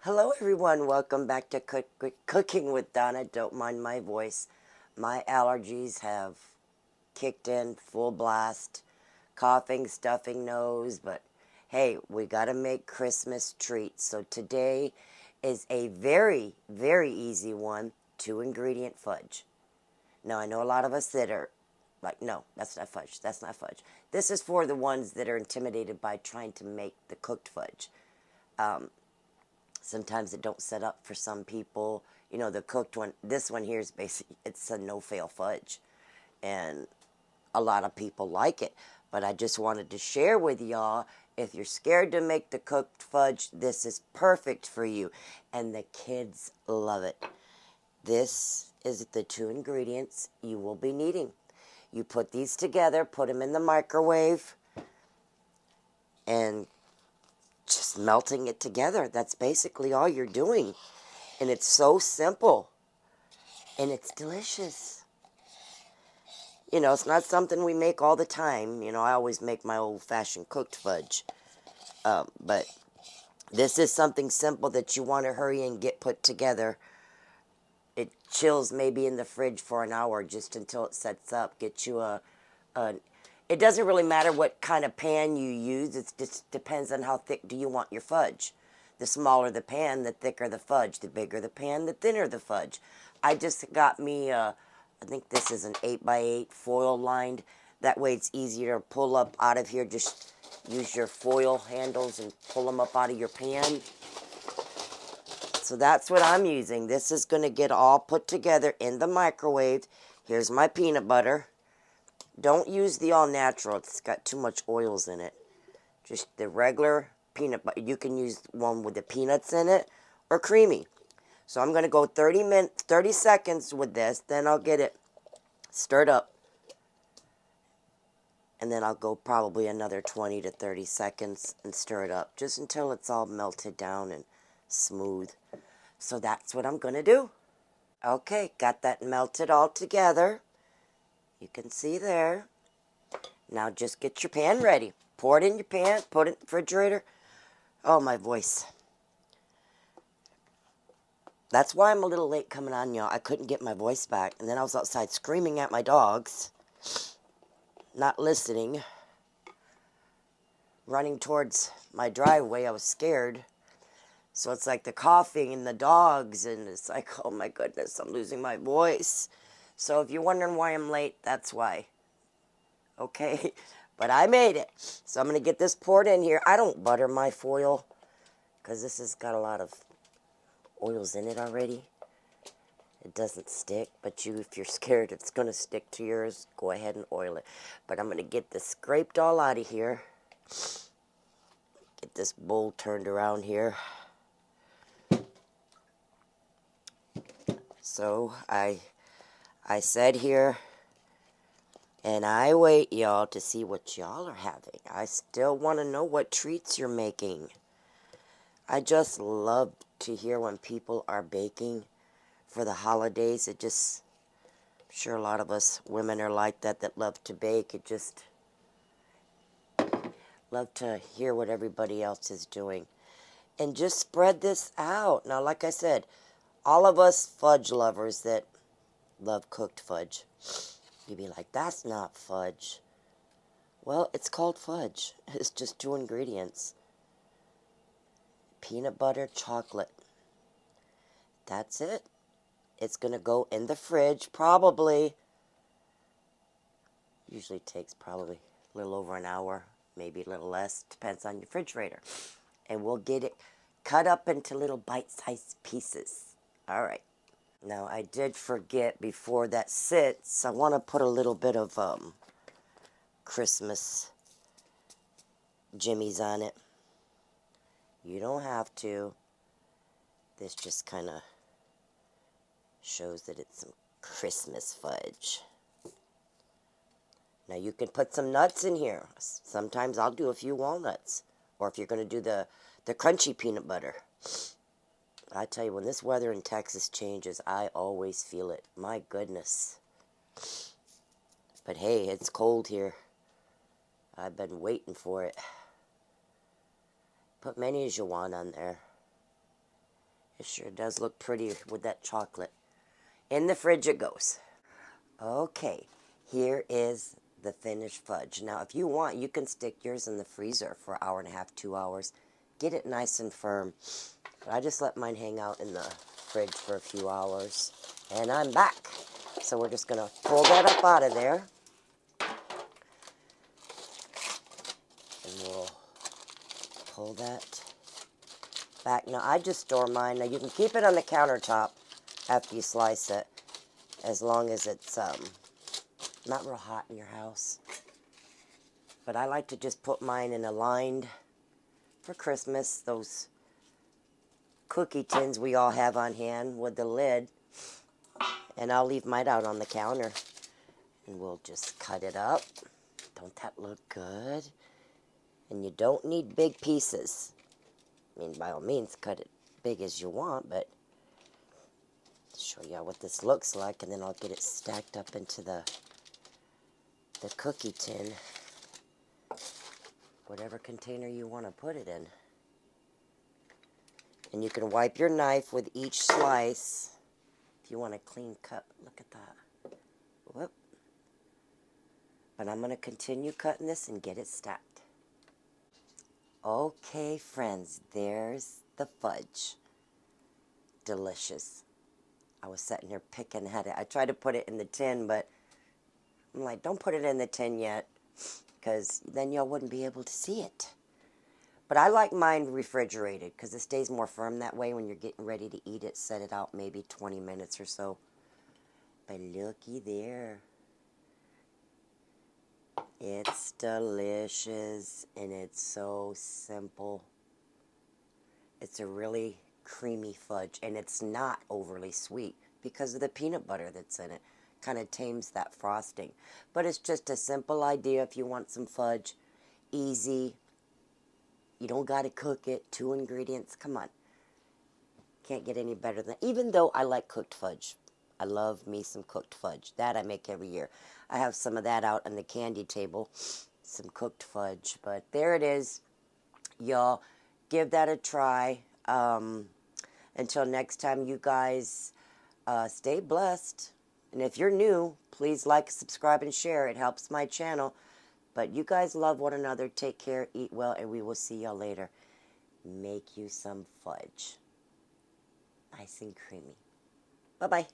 Hello, everyone. Welcome back to Cooking with Donna. Don't mind my voice. My allergies have kicked in full blast. Coughing, stuffing nose. But hey, we got to make Christmas treats. So today is a very, very easy one. 2-ingredient fudge. Now, I know a lot of us that are like, no, that's not fudge. That's not fudge. This is for the ones that are intimidated by trying to make the cooked fudge. Sometimes it don't set up for some people. You know, the cooked one, this one here is basically, it's a no-fail fudge. And a lot of people like it. But I just wanted to share with y'all, if you're scared to make the cooked fudge, this is perfect for you. And the kids love it. This is the 2 ingredients you will be needing. You put these together, put them in the microwave, and just melting it together. That's basically all you're doing. And it's so simple. And it's delicious. You know, it's not something we make all the time. You know, I always make my old-fashioned cooked fudge. But this is something simple that you want to hurry and get put together. It chills maybe in the fridge for an hour just until it sets up. Get you a it doesn't really matter what kind of pan you use. It just depends on how thick do you want your fudge. The smaller the pan, the thicker the fudge. The bigger the pan, the thinner the fudge. I just got me, I think this is an 8x8 foil lined. That way it's easier to pull up out of here. Just use your foil handles and pull them up out of your pan. So that's what I'm using. This is going to get all put together in the microwave. Here's my peanut butter. Don't use the all-natural. It's got too much oils in it. Just the regular peanut butter. You can use one with the peanuts in it or creamy. So I'm going to go 30 seconds with this. Then I'll get it stirred up. And then I'll go probably another 20 to 30 seconds and stir it up. Just until it's all melted down and smooth. So that's what I'm going to do. Okay, got that melted all together. You can see there. Now just get your pan ready. Pour it in your pan, put it in the refrigerator. Oh, my voice. That's why I'm a little late coming on, y'all. I couldn't get my voice back. And then I was outside screaming at my dogs. Not listening. Running towards my driveway. I was scared. So it's like the coughing and the dogs. And it's like, oh my goodness, I'm losing my voice. So if you're wondering why I'm late, that's why. Okay, but I made it. So I'm going to get this poured in here. I don't butter my foil because this has got a lot of oils in it already. It doesn't stick, but if you're scared it's going to stick to yours, go ahead and oil it. But I'm going to get this scraped all out of here. Get this bowl turned around here. So I said here, and I wait, y'all, to see what y'all are having. I still want to know what treats you're making. I just love to hear when people are baking for the holidays. I'm sure a lot of us women are like that love to bake. It just love to hear what everybody else is doing. And just spread this out. Now, like I said, all of us fudge lovers that love cooked fudge, you'd be like, that's not fudge. Well, it's called fudge. It's just 2 ingredients. Peanut butter, chocolate. That's it. It's going to go in the fridge probably. Usually takes probably a little over an hour, maybe a little less. Depends on your refrigerator. And we'll get it cut up into little bite-sized pieces. All right. Now, I did forget before that sits, I want to put a little bit of Christmas jimmies on it. You don't have to. This just kind of shows that it's some Christmas fudge. Now, you can put some nuts in here. Sometimes I'll do a few walnuts. Or if you're going to do the crunchy peanut butter. I tell you, when this weather in Texas changes, I always feel it. My goodness. But hey, it's cold here. I've been waiting for it. Put many as you want on there. It sure does look pretty with that chocolate. In the fridge it goes. Okay, here is the finished fudge. Now, if you want, you can stick yours in the freezer for an hour and a half, 2 hours. Get it nice and firm. But I just let mine hang out in the fridge for a few hours. And I'm back. So we're just going to pull that up out of there. And we'll pull that back. Now, I just store mine. Now, you can keep it on the countertop after you slice it, as long as it's not real hot in your house. But I like to just put mine in a lined, for Christmas, those cookie tins we all have on hand with the lid. And I'll leave mine out on the counter. And we'll just cut it up. Don't that look good? And you don't need big pieces. I mean, by all means, cut it big as you want, but I'll show you what this looks like, and then I'll get it stacked up into the cookie tin, whatever container you want to put it in. And you can wipe your knife with each slice if you want a clean cut. Look at that. Whoop. But I'm going to continue cutting this and get it stacked. Okay, friends, there's the fudge. Delicious. I was sitting here picking at it. I tried to put it in the tin, but I'm like, don't put it in the tin yet, because then y'all wouldn't be able to see it. But I like mine refrigerated, because it stays more firm that way when you're getting ready to eat it. Set it out maybe 20 minutes or so. But looky there. It's delicious, and it's so simple. It's a really creamy fudge, and it's not overly sweet because of the peanut butter that's in it. Kind of tames that frosting. But it's just a simple idea if you want some fudge. Easy. You don't got to cook it. 2 ingredients. Come on. Can't get any better than... Even though I like cooked fudge. I love me some cooked fudge. That I make every year. I have some of that out on the candy table. Some cooked fudge. But there it is. Y'all, give that a try. Until next time, you guys stay blessed. And if you're new, please like, subscribe, and share. It helps my channel. But you guys love one another. Take care, eat well, and we will see y'all later. Make you some fudge. Nice and creamy. Bye-bye.